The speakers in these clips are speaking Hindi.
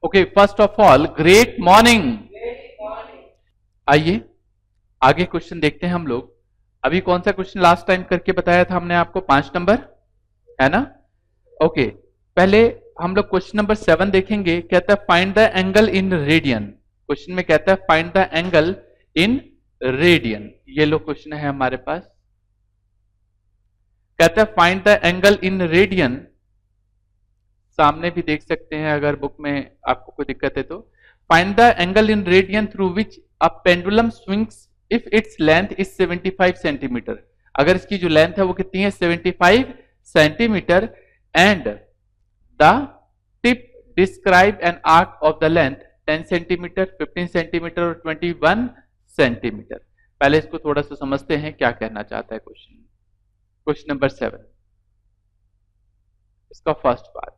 Okay, first of all great morning. आइए आगे क्वेश्चन देखते हैं हम लोग। अभी कौन सा क्वेश्चन लास्ट टाइम करके बताया था हमने आपको? 5 नंबर, है ना? ओके, पहले हम लोग क्वेश्चन नंबर 7 देखेंगे। कहता है find the angle in radian. Question में कहता है find the angle in radian. ये लो क्वेश्चन है हमारे पास। कहता है find the angle in radian. सामने भी देख सकते हैं अगर बुक में आपको कोई दिक्कत है तो। Find the angle in radian through which a pendulum swings if its length is 75 centimetre. अगर इसकी जो लेंथ है वो कितनी है? 75 centimetre. And the tip describe an arc of the length 10 centimetre, 15 centimetre और 21 सेंटीमीटर। पहले इसको थोड़ा सा समझते हैं क्या कहना चाहता है क्वेश्चन। क्वेश्चन नंबर 7, इसका फर्स्ट पार्ट।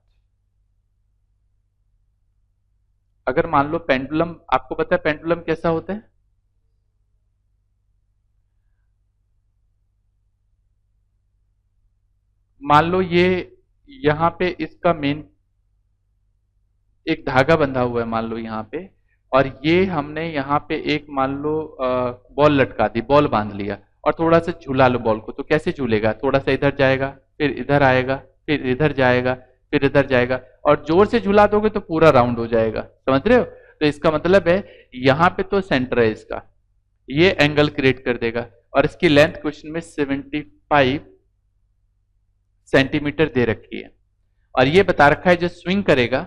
अगर मान लो पेंडुलम, आपको पता है पेंडुलम कैसा होता है? मान लो ये यहां पे इसका मेन एक धागा बंधा हुआ है मान लो यहां पे, और ये हमने यहां पे एक मान लो बॉल लटका दी, बॉल बांध लिया और थोड़ा सा झूला लो बॉल को। तो कैसे झूलेगा? थोड़ा सा इधर जाएगा, फिर इधर आएगा, फिर इधर जाएगा, फिर इधर जाएगा, और जोर से झूला दोगे तो पूरा राउंड हो जाएगा। समझ रहे हो? तो इसका मतलब है यहां पे तो सेंटर है इसका, ये एंगल क्रिएट कर देगा। और इसकी लेंथ क्वेश्चन में 75 सेंटीमीटर दे रखी है, और ये बता रखा है जो स्विंग करेगा,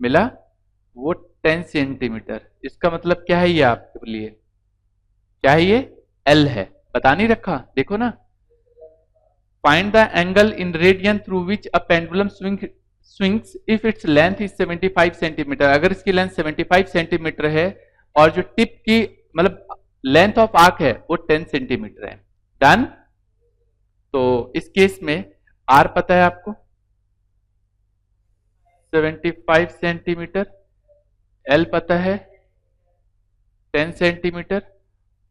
मिला, वो 10 सेंटीमीटर। इसका मतलब क्या है? ये आपके लिए क्या है? ये एल है। बता नहीं रखा, देखो ना। Find the angle in radian through which a pendulum swings if its length is 75 centimetre. अगर इसकी लेंथ 75 सेंटीमीटर है और जो टिप की मतलब लेंथ ऑफ आर्क है वो 10 सेंटीमीटर है। डन? तो इस केस में आर पता है आपको 75 सेंटीमीटर, एल पता है 10 सेंटीमीटर,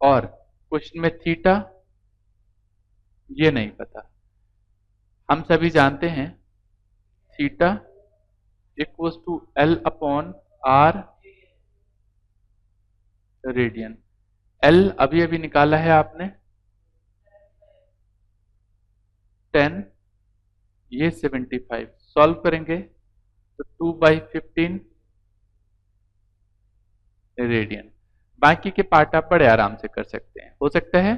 और क्वेश्चन में थीटा ये नहीं पता। हम सभी जानते हैं theta equals to L upon R radian. L अभी अभी निकाला है आपने 10, ये 75। सॉल्व करेंगे तो 2/15 रेडियन। बाकी के पार्ट आप बड़े आराम से कर सकते हैं, हो सकता है।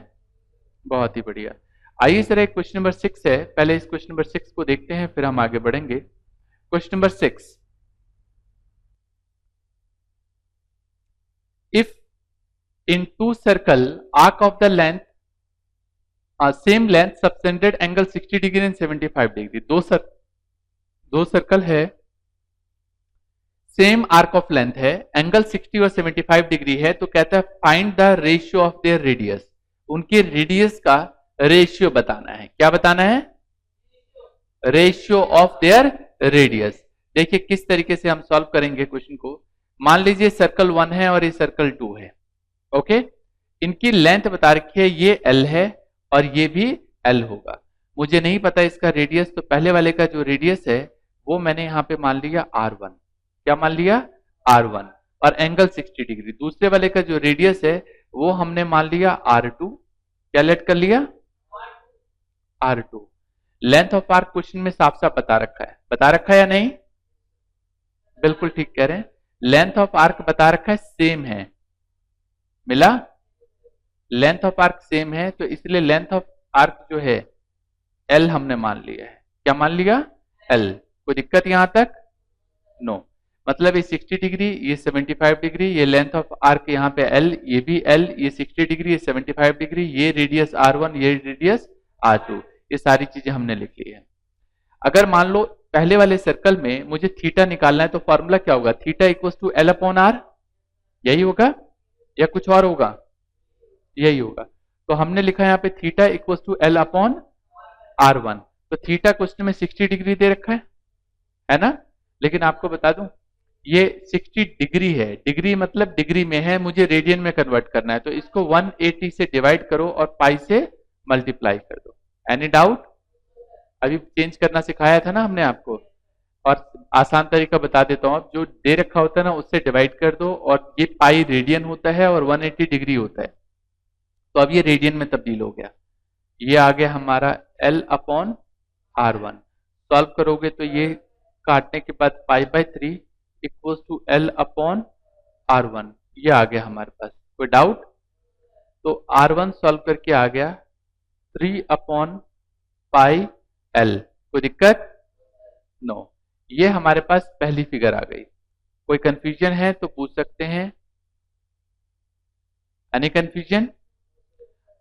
बहुत ही बढ़िया। आइए सर, एक क्वेश्चन नंबर 6 है, पहले इस क्वेश्चन नंबर 6 को देखते हैं फिर हम आगे बढ़ेंगे। Question number 6, if in two circle arc of the length same length subtended angle 60 degree and 75 degree. दो सर्कल है, सेम आर्क ऑफ लेंथ है, एंगल 60 और 75 डिग्री है। तो कहता है find the ratio of their radius. उनके रेडियस का रेशियो बताना है। क्या बताना है? Ratio of their radius. देखिए किस तरीके से हम सॉल्व करेंगे क्वेश्चन को। मान लीजिए सर्कल 1 है और ये सर्कल 2 है। ओके, इनकी लेंथ बता रखी है, ये L है और ये भी L होगा। मुझे नहीं पता इसका रेडियस, तो पहले वाले का जो रेडियस है वो मैंने यहां पे मान लिया R1। क्या मान लिया? R1, और एंगल 60 डिग्री। दूसरे वाले का जो रेडियस है वो हमने मान लिया R2। क्या लेट कर लिया? R2। Length of arc question में साफ साफ बता रखा है, बता रखा है या नहीं? बिल्कुल ठीक कह रहे हैं, लेंथ ऑफ आर्क बता रखा है, सेम है। मिला? लेंथ ऑफ आर्क सेम है, तो इसलिए लेंथ ऑफ आर्क जो है L हमने मान लिया है। क्या मान लिया? L। कोई दिक्कत यहां तक? नो। मतलब ये 60 डिग्री, ये 75 डिग्री, ये लेंथ ऑफ आर्क यहाँ पे L, ये भी L, ये 60 डिग्री, ये 75 डिग्री, ये रेडियस R1, ये रेडियस R2। ये सारी चीजें हमने लिख ली है। अगर मान लो पहले वाले सर्कल में मुझे थीटा निकालना है तो फॉर्मूला क्या होगा? Theta equals to L upon R। यही होगा या कुछ और होगा? यही होगा। तो हमने लिखा है यहाँ पे theta equals to L upon R1। तो थीटा क्वेश्चन में 60 डिग्री दे रखा है ना? लेकिन आपको बता दूं ये 60 डिग्री है, डिग्री मतलब डिग्री में है, मुझे रेडियन में कन्वर्ट करना है। तो इसको 180 से डिवाइड करो और पाई से मल्टीप्लाई कर दो। Any doubt? अभी चेंज करना सिखाया था ना हमने आपको। और आसान तरीका बता देता हूं, आप जो दे रखा होता है ना उससे डिवाइड कर दो, और ये पाई रेडियन होता है और 180 डिग्री होता है, तो अब ये रेडियन में तब्दील हो गया। ये आ गया हमारा L अपॉन R1। सॉल्व करोगे तो ये काटने के बाद pi by 3 equals to L upon R1, ये आ गया हमारे पास। कोई डाउट? तो R1 सॉल्व करके आ गया 3 अपॉन पाई L। कोई दिक्कत? नो। ये हमारे पास पहली फिगर आ गई। कोई कंफ्यूजन है तो पूछ सकते हैं। Any confusion?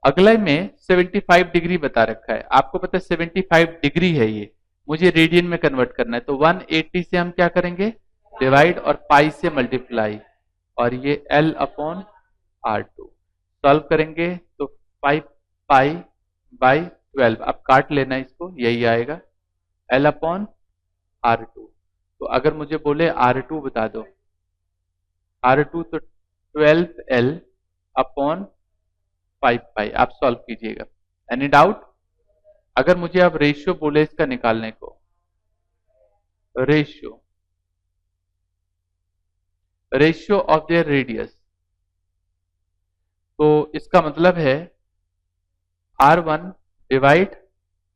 अगला में 75 डिग्री बता रखा है, आपको पता है 75 डिग्री है, ये मुझे रेडियन में कन्वर्ट करना है, तो 180 से हम क्या करेंगे? डिवाइड और पाई से मल्टीप्लाई, और ये L अपॉन R2 सॉल्व करेंगे तो 5 पाई बाई 12, अब काट लेना इसको, यही आएगा L अपॉन R2। तो अगर मुझे बोले R2 बता दो, R2 तो 12L अपॉन 5 पाई, आप सॉल्व कीजिएगा। Any doubt? अगर मुझे अब रेशियो बोले इसका निकालने को, ratio ratio of their radius, तो इसका मतलब है R1 डिवाइड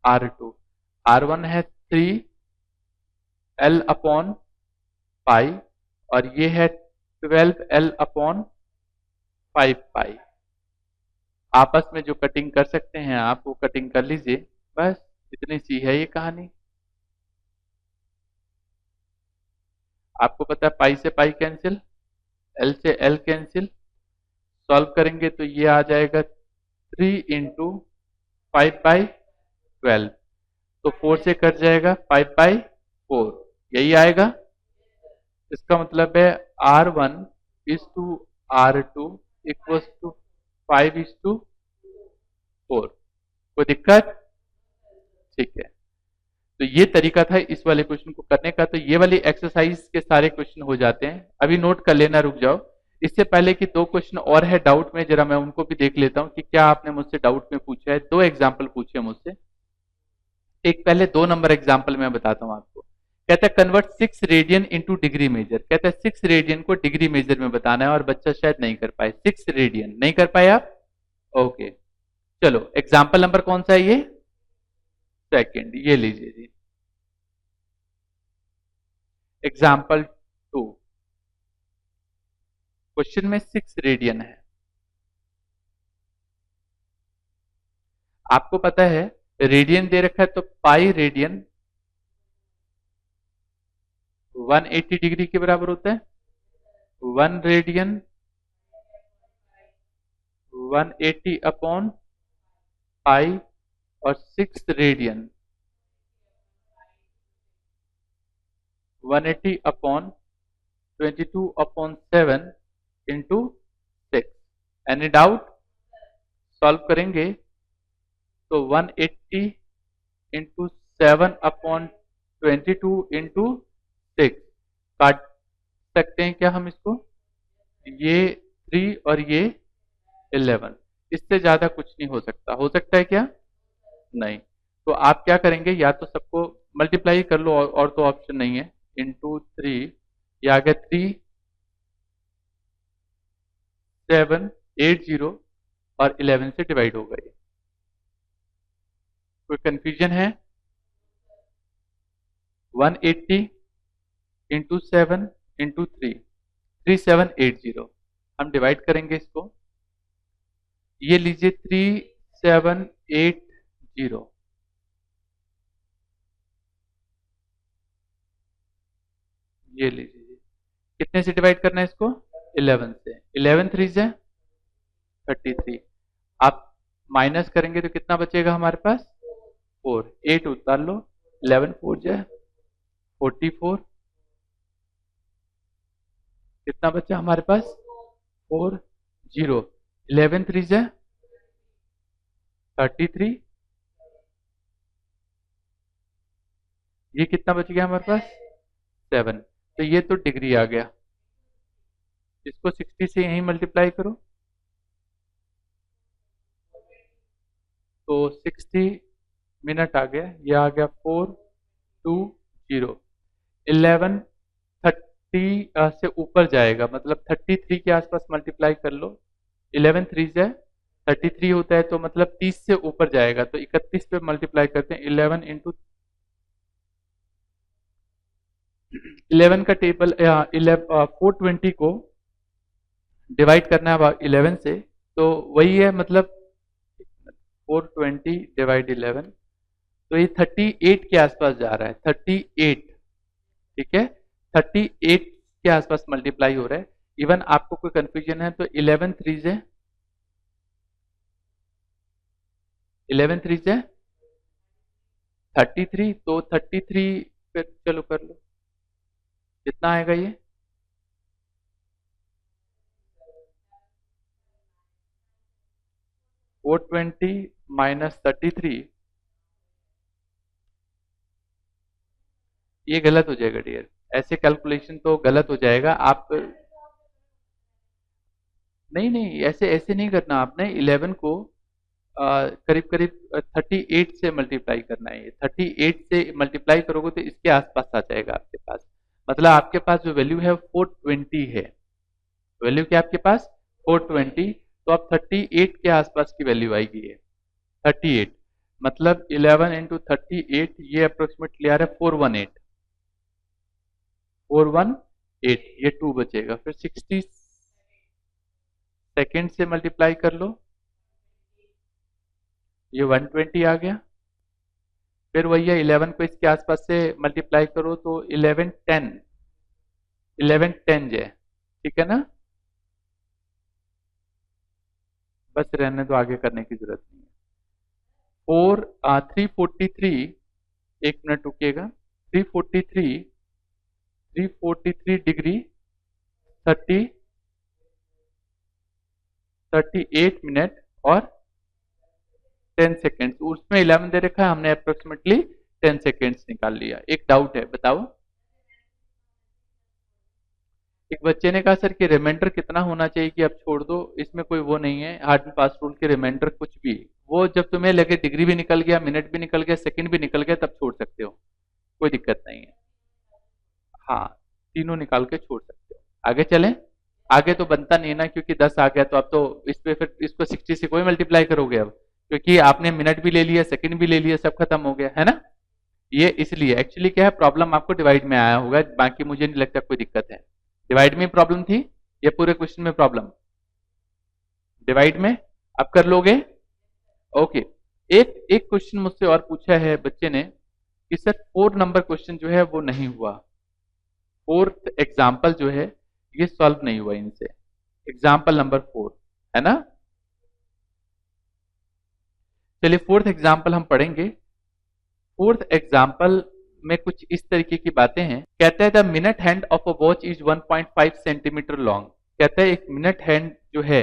R2। R1 है 3L अपॉन पाई, और ये है 12L अपॉन 5 पाई। आपस में जो कटिंग कर सकते हैं आप, वो कटिंग कर लीजिए, बस इतनी सी है ये कहानी। आपको पता है पाई से पाई कैंसिल, L से L कैंसिल, सॉल्व करेंगे तो ये आ जाएगा 3 इंटू 5 बाई 12, तो 4 से कट जाएगा 5 बाई 4, यही आएगा। इसका मतलब है R1 is to R2 equals to 5 is to 4। कोई दिक्कत? ठीक है, तो ये तरीका था इस वाले क्वेश्चन को करने का। तो ये वाली एक्सरसाइज के सारे क्वेश्चन हो जाते हैं। अभी नोट कर लेना, रुक जाओ। इससे पहले कि 2 क्वेश्चन और है डाउट में, जरा मैं उनको भी देख लेता हूं कि क्या आपने मुझसे डाउट में पूछा है। 2 एग्जाम्पल पूछे मुझसे। एक पहले 2 नंबर एग्जाम्पल मैं बताता हूं आपको। कहता है convert 6 radian into degree measure. कहता है 6 रेडियन को डिग्री मेजर में बताना है, और बच्चा शायद नहीं कर पाए। 6 रेडियन नहीं कर पाए आप? ओके, चलो एग्जाम्पल नंबर कौन सा है ये? सेकंड, ये लीजिए जी। एग्जाम्पल 2, क्वेश्चन में 6 रेडियन है। आपको पता है रेडियन दे रखा है, तो पाई रेडियन 180 डिग्री के बराबर होता है। 1 रेडियन 180 अपॉन पाई, और 6 radian 180 upon 22 upon 7 into 6। Any doubt? Solve करेंगे तो 180 इंटू 7 अपॉन 22 इंटू 6, काट सकते हैं क्या हम इसको? ये 3 और ये 11, इससे ज्यादा कुछ नहीं हो सकता। हो सकता है क्या? नहीं। तो आप क्या करेंगे, या तो सबको मल्टीप्लाई कर लो, और तो ऑप्शन नहीं है। इंटू 3, ये आ गया 3780, और 11 से डिवाइड हो गई। कोई कंफ्यूजन है? 180 इंटू 7 इंटू 3, 3780। हम डिवाइड करेंगे इसको, ये लीजिए 3780, ये लीजिए। कितने से डिवाइड करना है इसको? 11 से। 11 3 से 33। आप माइनस करेंगे तो कितना बचेगा हमारे पास? 4। 8 उतार लो, 11 4 जाए 44। कितना बचा हमारे पास? 4 0। 11 3 जाए 33। ये कितना बच गया हमारे पास? 7। तो ये तो डिग्री आ गया, इसको 60 से यहीं मल्टीप्लाई करो, तो 60 मिनट आ गया। ये आ गया 420। 1130 से ऊपर जाएगा, मतलब 33 के आसपास मल्टीप्लाई कर लो। 11 3 से 33 होता है, तो मतलब 30 से ऊपर जाएगा, तो 31 पे मल्टीप्लाई करते हैं। 11 इंटू 11 का टेबल 420 को डिवाइड करना है 11 से, तो वही है, मतलब 420 डिवाइड 11, तो ये 38 के आसपास जा रहा है। 38, ठीक है, 38 के आसपास मल्टीप्लाई हो रहा है। इवन आपको कोई कंफ्यूजन है तो 11 3 से 33, तो 33 पे चलो कर लो, कितना आएगा ये? -420 -33, ये गलत हो जाएगा डियर, ऐसे कैलकुलेशन तो गलत हो जाएगा। आप नहीं नहीं, ऐसे ऐसे नहीं करना आपने। 11 को करीब करीब 38 से मल्टीप्लाई करना है। 38 से मल्टीप्लाई करोगे तो इसके आसपास आ जाएगा आपके पास, मतलब आपके पास जो वैल्यू है 420 है। वैल्यू क्या आपके पास? 420, तो अब 38 के आसपास की वैल्यू आएगी ये 38, मतलब 11 इंटू 38, ये अप्रोक्सीमेटली आ रहा है 418, ये 2 बचेगा। फिर 60 सेकेंड से मल्टीप्लाई कर लो, ये 120 आ गया। फिर वही है, 11 को इसके आसपास से मल्टीप्लाई करो तो 1110 जो है, ठीक है ना? बस रहने दो, आगे करने की जरूरत नहीं है। 343, एक मिनट रुकिएगा, 343 डिग्री 38 मिनट और 10 सेकेंड्स, उसमें 11 दे रखा है, हमने अप्रोक्सीमेटली 10 सेकेंड्स निकाल लिया। एक डाउट है, बताओ। एक बच्चे ने कहा सर कि रिमाइंडर कितना होना चाहिए कि अब छोड़ दो, इसमें कोई वो नहीं है हार्ड एंड फास्ट रूल के। रिमाइंडर कुछ भी, वो जब तुम्हें लगे डिग्री भी निकल गया, मिनट भी निकल गया, सेकंड भी निकल गया, तब छोड़ सकते हो, कोई दिक्कत नहीं है। हाँ, तीनों निकाल के छोड़ सकते हो। आगे चलें? आगे तो बनता नहीं है ना, क्योंकि 10 आ गया, तो अब तो इस पे फिर इसको 60 से कोई मल्टीप्लाई करोगे अब, क्योंकि आपने मिनट भी ले लिया, सेकंड भी ले लिया, सब खत्म हो गया है ना। ये इसलिए एक्चुअली क्या है, प्रॉब्लम आपको डिवाइड में आया होगा, बाकी मुझे नहीं लगता कोई दिक्कत है। डिवाइड में प्रॉब्लम थी, ये पूरे क्वेश्चन में प्रॉब्लम डिवाइड में, अब कर लोगे? ओके। एक एक क्वेश्चन मुझसे और पूछा है बच्चे ने कि सर 4 नंबर क्वेश्चन जो है वो नहीं हुआ, 4th एग्जाम्पल जो है ये सॉल्व नहीं हुआ इनसे, एग्जाम्पल नंबर 4, है ना? चलिए 4th एग्जाम्पल हम पढ़ेंगे। 4th एग्जाम्पल में कुछ इस तरीके की बातें हैं। कहता है the minute hand of a watch is 1.5 centimetre long. कहता है एक मिनट हैंड जो है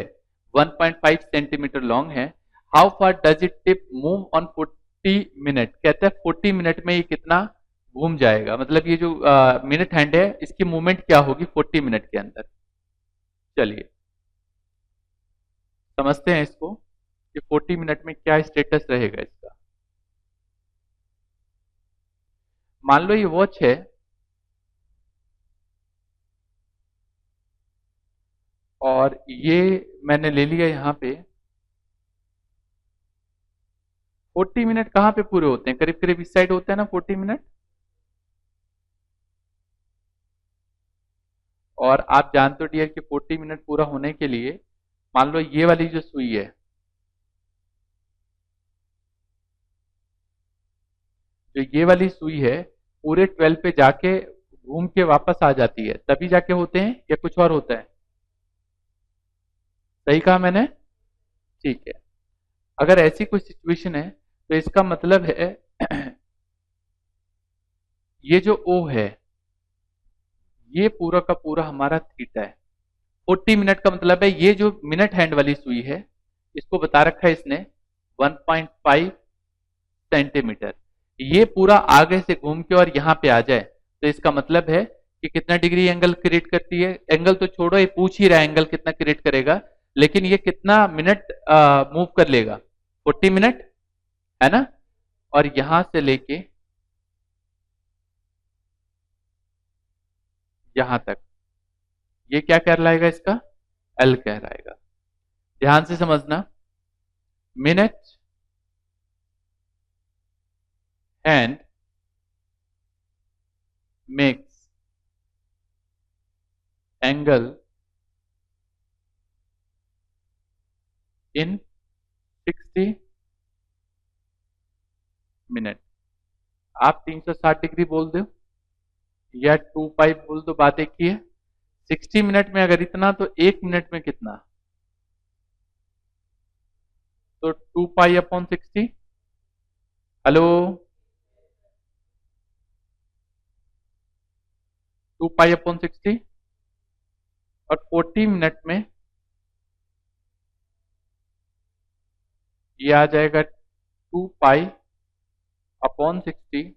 1.5 सेंटीमीटर लॉन्ग है। How far does it tip move on 40 minute. कहता है 40 मिनट में ये कितना घूम जाएगा, मतलब ये जो मिनट हैंड है इसकी मूवमेंट क्या होगी 40 मिनट के अंदर। चलिए समझते हैं इसको कि 40 मिनट में क्या स्टेटस रहेगा इसका। मान लो ये वॉच है और ये मैंने ले लिया यहां पे। 40 मिनट कहां पे पूरे होते हैं? करीब करीब इस साइड होता है ना 40 मिनट। और आप जानते हो डियर कि 40 मिनट पूरा होने के लिए मान लो ये वाली जो सुई है, जो ये वाली सुई है पूरे 12 पे जाके घूम के वापस आ जाती है, तभी जाके होते हैं या कुछ और होता है? सही कहा मैंने? ठीक है। अगर ऐसी कोई सिचुएशन है तो इसका मतलब है ये जो O है ये पूरा का पूरा हमारा थीटा है। 40 मिनट का मतलब है ये जो मिनट हैंड वाली सुई है इसको बता रखा है इसने 1.5 सेंटीमीटर, ये पूरा आगे से घूम के और यहाँ पे आ जाए तो इसका मतलब है कि कितना डिग्री एंगल क्रिएट करती है। एंगल तो छोड़ो, ये पूछ ही रहा है एंगल कितना क्रिएट करेगा, लेकिन ये कितना मिनट मूव कर लेगा 40 मिनट, है ना। और यहां से लेके यहां तक, ये क्या कहलाएगा, इसका एल कहलाएगा। ध्यान से समझना, minute hand makes angle in 60 minute. आप 360 डिग्री बोल दो या 2 पाई बोल दो, बात एक ही है। 60 मिनट में अगर इतना तो 1 मिनट में कितना, तो 2 pi upon 60। Hello, 2 pi upon 60 और 40 मिनट में ये आ जाएगा 2 पाई अपॉन 60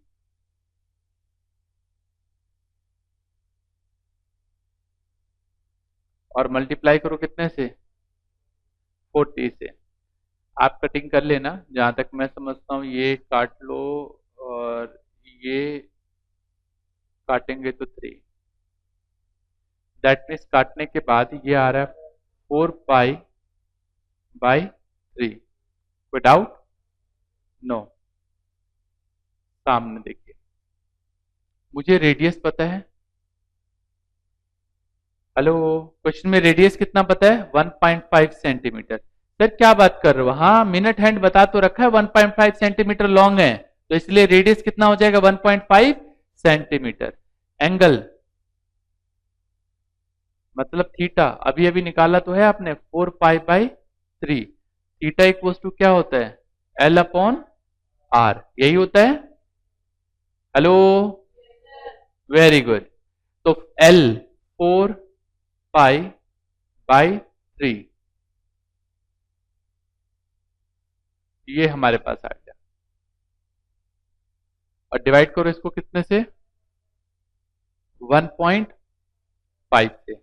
और मल्टीप्लाई करो कितने से, 40 से। आप कटिंग कर लेना, जहां तक मैं समझता हूं ये काट लो और ये काटेंगे तो 3, दैट मीन्स काटने के बाद ये आ रहा है 4 पाई बाई 3। कोई डाउट? नो। सामने देखिए, मुझे रेडियस पता है। हेलो, क्वेश्चन में रेडियस कितना पता है, 1.5 सेंटीमीटर। सर क्या बात कर रहे हो, हाँ मिनट हैंड बता तो रखा है 1.5 सेंटीमीटर लॉन्ग है, तो इसलिए रेडियस कितना हो जाएगा 1.5 सेंटीमीटर। एंगल मतलब थीटा, अभी अभी निकाला तो है आपने, 4 pi by 3। Theta equal to क्या होता है, एल अपॉन आर, यही होता है। Hello, very good. तो एल 4 पाई बाई 3, ये हमारे पास आ गया। और डिवाइड करो इसको कितने से, 1.5 से।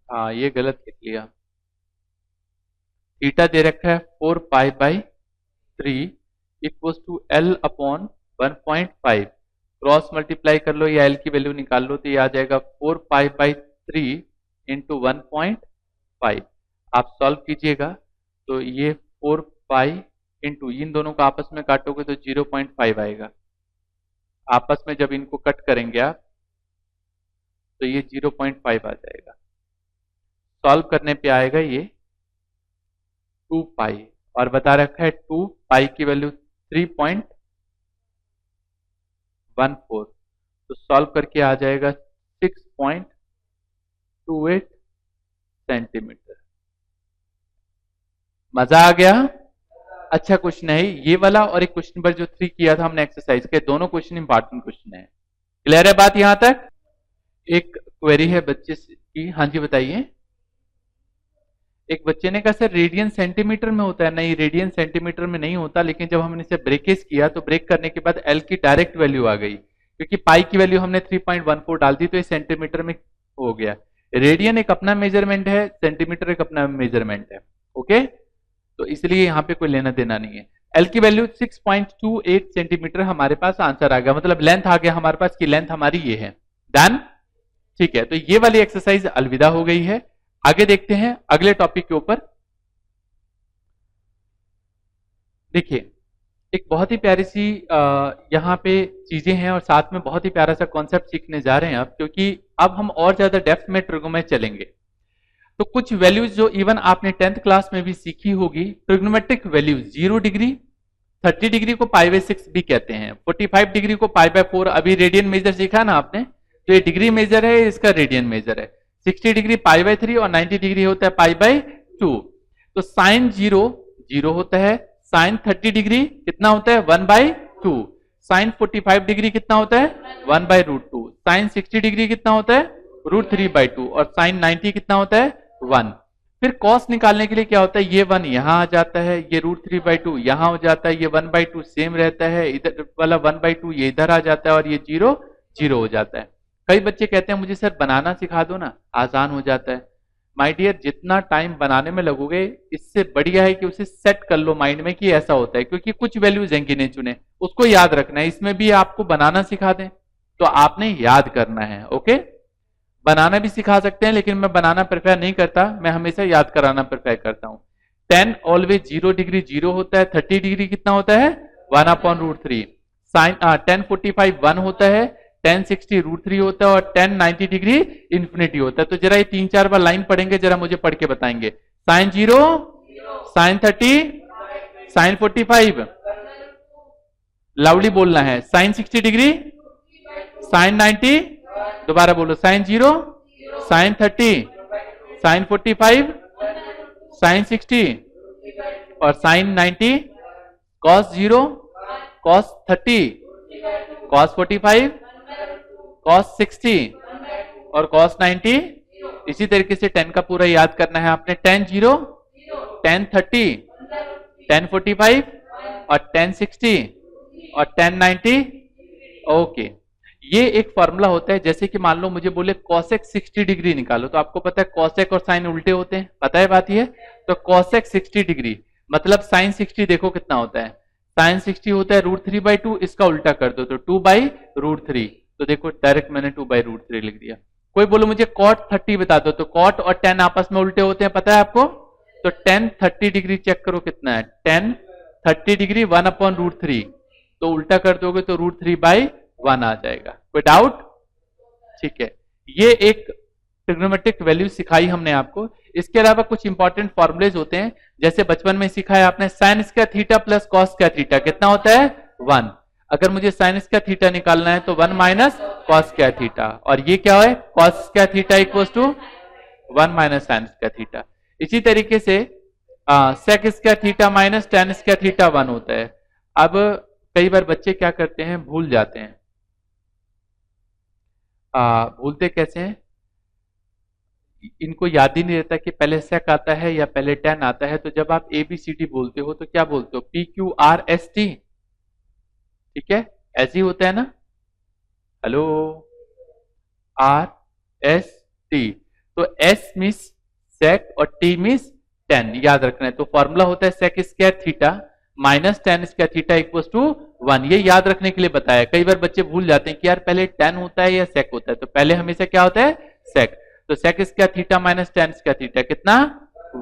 हाँ ये गलत लिख लिया, थीटा दे रखा है 4 pi by 3 equals to L upon 1.5। Cross multiply कर लो या एल की वैल्यू निकाल लो, तो ये आ जाएगा 4 पाई बाई 3 इंटू 1.5। आप सॉल्व कीजिएगा तो ये 4 पाई इंटू, इन दोनों को आपस में काटोगे तो 0.5 आएगा। आपस में जब इनको कट करेंगे आप तो ये 0.5 आ जाएगा। सॉल्व करने पे आएगा ये 2 पाई, और बता रखा है 2 पाई की वैल्यू 3.14, तो सॉल्व करके आ जाएगा 6.28 सेंटीमीटर। मजा आ गया? अच्छा क्वेश्चन है ये वाला, और एक क्वेश्चन नंबर जो 3 किया था हमने एक्सरसाइज के, दोनों क्वेश्चन इंपॉर्टेंट क्वेश्चन है। क्लियर है बात यहां तक? एक क्वेरी है बच्चे की, हाँ जी बताइए। एक बच्चे ने कहा सर रेडियन सेंटीमीटर में होता है, नहीं रेडियन सेंटीमीटर में नहीं होता, लेकिन जब हमने इसे ब्रेकेज किया तो ब्रेक करने के बाद एल की डायरेक्ट वैल्यू आ गई, क्योंकि पाई की वैल्यू हमने 3.14 डाल दी तो ये सेंटीमीटर में हो गया। रेडियन एक अपना मेजरमेंट है, सेंटीमीटर एक अपना मेजरमेंट है, ओके, तो इसलिए यहाँ पे कोई लेना देना नहीं है। एल की वैल्यू 6.28 सेंटीमीटर हमारे पास आंसर आ गया, मतलब लेंथ आ गया हमारे पास की लेंथ हमारी ये है। डन, ठीक है, तो ये वाली एक्सरसाइज अलविदा हो गई है। आगे देखते हैं अगले टॉपिक के ऊपर। देखिए एक बहुत ही प्यारी सी यहाँ पे चीजें हैं और साथ में बहुत ही प्यारा सा कॉन्सेप्ट सीखने जा रहे हैं अब, क्योंकि अब हम और ज्यादा डेप्थ में ट्रिग्नोमेट्री चलेंगे। तो कुछ वैल्यूज जो इवन आपने 10th क्लास में भी सीखी होगी, ट्रिग्नोमेट्रिक वैल्यूज, 0 डिग्री, 30 डिग्री को पाई बाई 6 भी कहते हैं, 45 डिग्री को पाई बाई 4, अभी रेडियन मेजर सीखा ना आपने, तो ये डिग्री मेजर है, इसका रेडियन मेजर है। 60 डिग्री पाई बाई 3 और 90 डिग्री होता है पाई बाई 2। तो साइन 0 0 होता है, साइन 30 डिग्री कितना होता है 1/2, साइन 45 डिग्री कितना होता है 1/√2, साइन 60 डिग्री कितना होता है √3/2 और साइन 90 कितना होता है 1। फिर कॉस निकालने के लिए क्या होता है, ये 1 यहां आ जाता है, ये √3/2 यहां हो जाता है, ये 1/2 सेम रहता है, इधर वाला 1/2 ये इधर आ जाता है और ये 0 0 हो जाता है। कई बच्चे कहते हैं मुझे सर बनाना सिखा दो ना, आसान हो जाता है। माय डियर जितना टाइम बनाने में लगोगे इससे बढ़िया है कि उसे सेट कर लो माइंड में कि ऐसा होता है, क्योंकि कुछ वैल्यूज हैं गिने चुने, उसको याद रखना है। इसमें भी आपको बनाना सिखा दें तो आपने याद करना है। ओके, बनाना भी सिखा सकते हैं लेकिन मैं बनाना प्रेफर नहीं करता, मैं हमेशा याद कराना प्रेफर करता हूं। 10 ऑलवेज 0 डिग्री 0 होता है, 30 डिग्री कितना होता है 1/√3, साइन 1045 1 होता है, 1060 √3 होता है और 1090 डिग्री इंफिनिटी होता है। तो जरा ये 3-4 बार लाइन पढ़ेंगे, जरा मुझे पढ़ के बताएंगे। साइन 0, साइन 30, साइन 45, लाउडली बोलना है, साइन 60 डिग्री, साइन 90, दोबारा बोलो, साइन 0, साइन 30, साइन 45, साइन 60 और sine 90, cos 0, cos 30, cos 45, cos 60 और कॉस 90। इसी तरीके से 10 का पूरा याद करना है आपने, 10 0, 10 30, 10 45 और 10 60 और 10 90। ओके, ये एक फॉर्मूला होता है। जैसे कि मान लो मुझे बोले कॉसेक 60 डिग्री निकालो, तो आपको पता है कॉसेक और साइन उल्टे होते हैं, पता है बात ये। तो कॉसेक 60 डिग्री मतलब साइन 60 देखो कितना होता है, साइन 60 होता है √3/2, इसका उल्टा कर दो तो 2/√3। तो देखो डायरेक्ट मैंने 2/√3 लिख दिया। कोई बोलो मुझे कॉट 30 बता दो, तो कॉट और 10 आपस में उल्टे होते हैं, पता है आपको। तो 10 30 डिग्री चेक करो कितना है, 10 30 डिग्री 1/√3, तो उल्टा कर दोगे तो √3/1 आ जाएगा। कोई डाउट? ठीक है, ये एक ट्रिग्नोमेट्रिक वैल्यू सिखाई हमने आपको। इसके अलावा कुछ इंपॉर्टेंट फॉर्मुलेज होते हैं, जैसे बचपन में सिखाया आपने, sign square theta plus cos square theta कितना होता है 1। अगर मुझे साइन स्क्वायर थीटा निकालना है तो 1 माइनस कॉस स्क्वायर थीटा, और ये क्या है cos square theta equals to 1 minus sine square theta. इसी तरीके से sec square theta minus tan square theta 1 होता है। अब कई बार बच्चे क्या करते हैं, भूल जाते हैं। भूलते कैसे हैं, इनको याद ही नहीं रहता कि पहले सेक आता है या पहले टेन आता है। तो जब आप ABCD बोलते हो तो क्या बोलते हो, PQRST, ठीक है, ऐसे ही होता है ना। हेलो, RST, तो S मिस सेक और T मिस टेन, याद रखना है। तो फॉर्मूला होता है sec square theta minus tan square theta equals to 1। ये याद रखने के लिए बताया। कई बार बच्चे भूल जाते हैं कि यार पहले टेन होता है या सेक होता है, तो पहले हमेशा क्या होता है सेक। तो sec square theta minus tan square theta कितना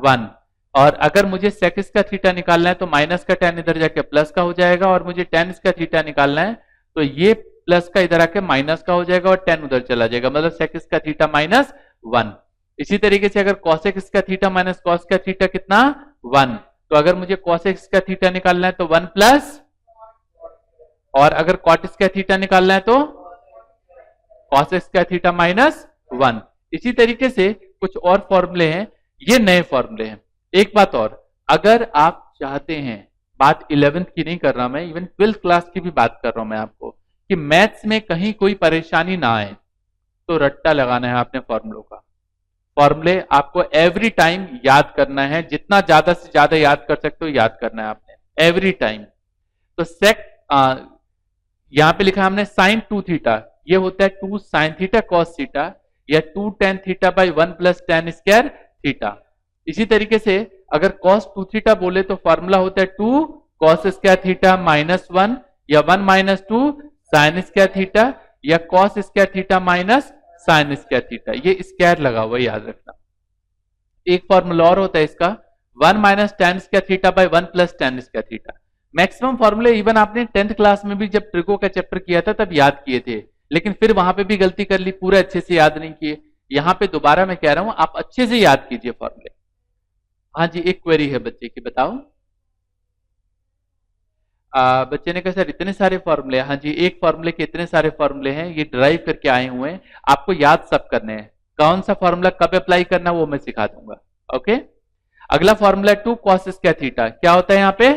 1। और अगर मुझे सेक स्क्वायर थीटा निकालना है तो माइनस का टेन इधर जाके प्लस का हो जाएगा, और मुझे टेन स्क्वायर थीटा निकालना है तो ये प्लस का इधर आके माइनस का हो जाएगा और टेन उधर चला जाएगा, मतलब सेक स्क्वायर थीटा माइनस 1। इसी तरीके से अगर cosec square theta minus cos square theta कितना 1, तो अगर मुझे कॉसेक स्क्वायर थीटा निकालना है तो 1 प्लस, और अगर कॉट स्क्वायर थीटा निकालना है तो कॉस स्क्वायर थीटा माइनस 1। इसी तरीके से कुछ और फॉर्मूले हैं, ये नए फॉर्मूले हैं। एक बात और, अगर आप चाहते हैं, बात 11th की नहीं कर रहा मैं, इवन 12th क्लास की भी बात कर रहा हूं मैं आपको, कि मैथ्स में कहीं कोई परेशानी ना आए, तो रट्टा लगाना है आपने फॉर्मूलों का। फॉर्मूले आपको एवरी टाइम याद करना है, जितना ज्यादा से ज्यादा याद कर सकते हो याद करना है आपने एवरी टाइम। तो सेक यहां पे लिखा है हमने साइन 2 थीटा, ये होता है 2 साइन थीटा कॉस थीटा, या 2 tan theta by 1 plus ten square theta. इसी तरीके से अगर कॉस 2 थीटा बोले तो फॉर्मूला होता है 2 कॉस स्क्वायर थीटा माइनस 1, या 1 माइनस 2 साइन स्क्वायर थीटा, या cos square theta minus sine square theta. ये स्क्वायर लगा हुआ याद रखना। एक फॉर्मूला और होता है इसका, 1 minus tan square theta by 1 plus ten square theta. Maximum फॉर्मूले इवन आपने 10th क्लास में भी जब ट्रिको का चैप्टर किया था तब याद किए थे, लेकिन फिर वहां पे भी गलती कर ली, पूरे अच्छे से याद नहीं किए। यहां पे दोबारा मैं कह रहा हूं आप अच्छे से याद कीजिए फॉर्मूले। हाँ जी, एक क्वेरी है बच्चे की, बताओ। बच्चे ने कहा सर इतने सारे फॉर्मूले, हाँ जी, एक फॉर्मूले के इतने सारे फॉर्मूले हैं, ये ड्राइव करके आए हुए हैं, आपको याद सब करने हैं। कौन सा फॉर्मूला कब अप्लाई करना वो मैं सिखा दूंगा। ओके, अगला फॉर्मूला 2 कॉस स्क्वायर थीटा, क्या होता है यहाँ पे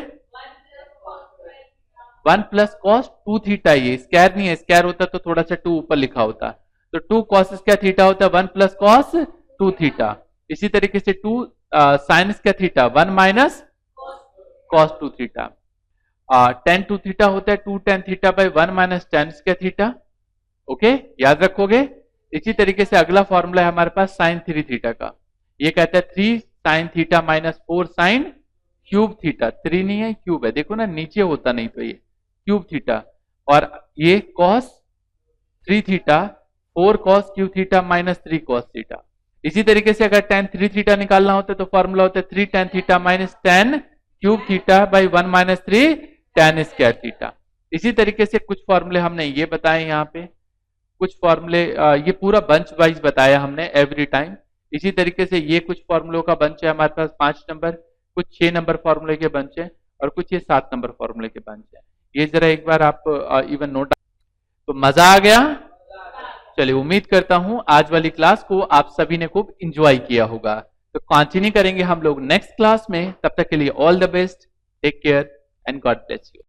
1 प्लस कॉस 2 थीटा। ये स्क्वायर नहीं है, स्क्वायर होता तो थोड़ा सा 2 ऊपर लिखा होता। तो 2 कॉस स्क्वायर थीटा होता है 1 प्लस कॉस 2 थीटा। इसी तरीके से 2 sign square theta 1 minus cos 2 theta. Ten 2 theta होता है 2 tan theta by 1 minus tan square theta. Okay, याद रखोगे। इसी तरीके से अगला फॉर्मूला है हमारे पास साइन 3 थीटा का, ये कहता है 3 sine theta minus 4 sine cube theta, 3 नहीं है क्यूब है, देखो ना नीचे होता नहीं तो ये क्यूब थीटा, और ये cos 3 theta 4 cos cube theta minus 3 cos theta. इसी तरीके से अगर tan 3 थीटा निकालना होता है तो फॉर्मूला होता है 3 tan theta minus tan cube theta by 1 minus 3 tan square theta. इसी तरीके से कुछ फॉर्मूले हमने ये बताए यहाँ पे, कुछ फॉर्मूले ये पूरा बंच वाइज बताया हमने एवरी टाइम। इसी तरीके से ये कुछ फॉर्मूलों का बंच है हमारे पास 5 नंबर, कुछ 6 नंबर फॉर्मूले के बंच है, और कुछ ये 7 नंबर फॉर्मूले के बंच है। ये जरा एक बार आप इवन नोट। तो मजा आ गया? चलिए, उम्मीद करता हूं आज वाली क्लास को आप सभी ने खूब इंजॉय किया होगा। तो कंटिन्यू करेंगे हम लोग नेक्स्ट क्लास में, तब तक के लिए all the best, take care and God bless you.